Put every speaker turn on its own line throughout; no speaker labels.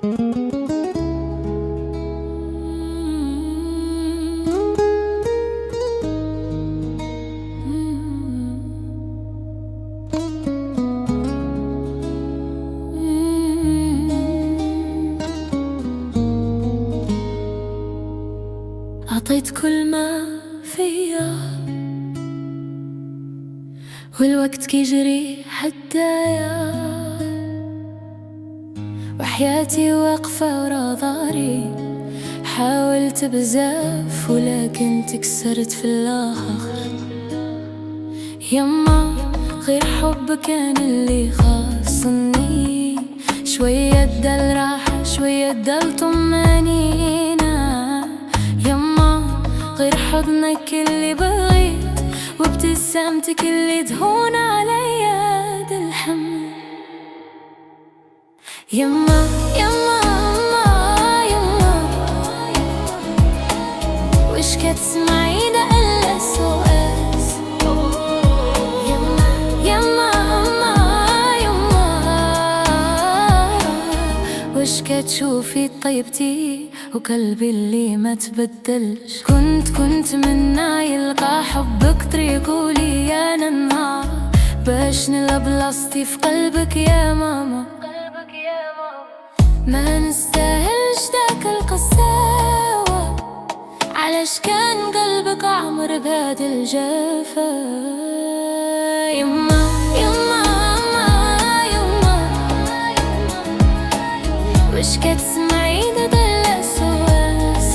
أعطيت كل ما فيا والوقت كيجري حدايا، وحياتي واقفة ورا ظهري. حاولت بزاف ولكن تكسرت في الآخر. يما غير حب كان اللي خاصني، شوية دل راحة شوية دل طمانينة. يما غير حضنك اللي بغيت وابتسامتك اللي تهون عليا دا الحمل. يما يما يما وش كتسمعي دا إلا SOS. يما يما يما وش كتشوفي طيبتي وقلبي اللي ما تبدلش. كنت منا يلقى حبك طريقه لي انا النهار، باش نلقى بلاصتي في قلبك يا ماما. ما نستاهلش داك القساوة، علاش كان قلبك عمر بهاد الجفا. يما يما يما وش كتسمعي دا SOS.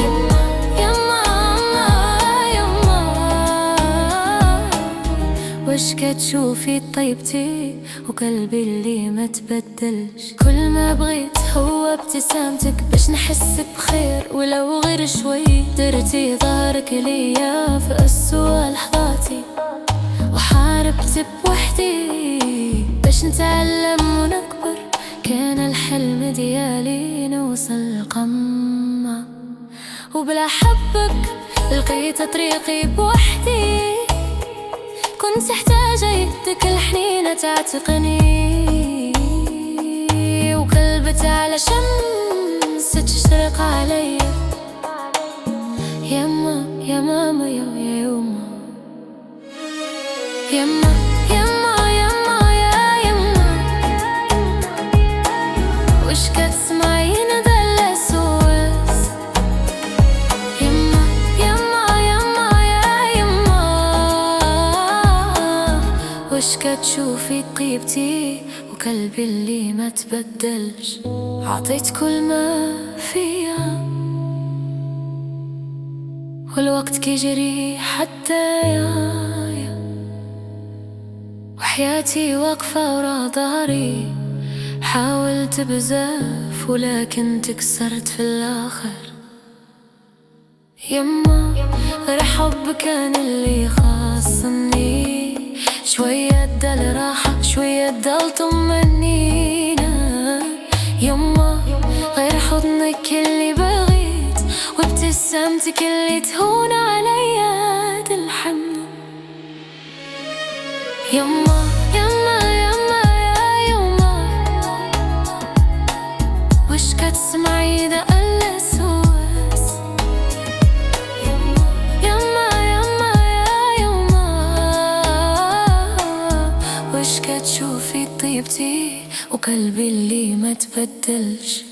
يما يما يما وش كتشوفي طيبتي وقلبي اللي ما تبدلش. كل ما بغيت هو ابتسامتك باش نحس بخير، ولو غير شوي درتي ظهرك ليا في أسوأ لحظاتي. وحاربت بوحدي باش نتعلم ونكبر، كان الحلم ديالي نوصل القمة. وبلا حبك لقيت طريقي بوحدي، كنت احتاجة يدك الحنينة تعتقني، وقلبت على شمس تشرق علي. يما يا ماما يا يما يما يما يما يا يما وش كتسمعين دا SOS. يما يما يما يا يما وش كتشوفي طيبتي وقلبي اللي ما تبدلش. عطيت كل ما فيا والوقت كيجري حدايا، وحياتي واقفة ورا ظهري. حاولت بزاف ولكن تكسرت في الآخر. يما غير حب كان اللي خاصني، شوية دل راحة شوية دل طمانينة. يما غير حضنك اللي بغيت وابتسامتك اللي تهون عليا دا الحمل. يما يما يما يا يما وش كتسمعي دا SOS. يما يما يما يا يما وش كتشوفي طيبتي وقلبي اللي ما تبدلش.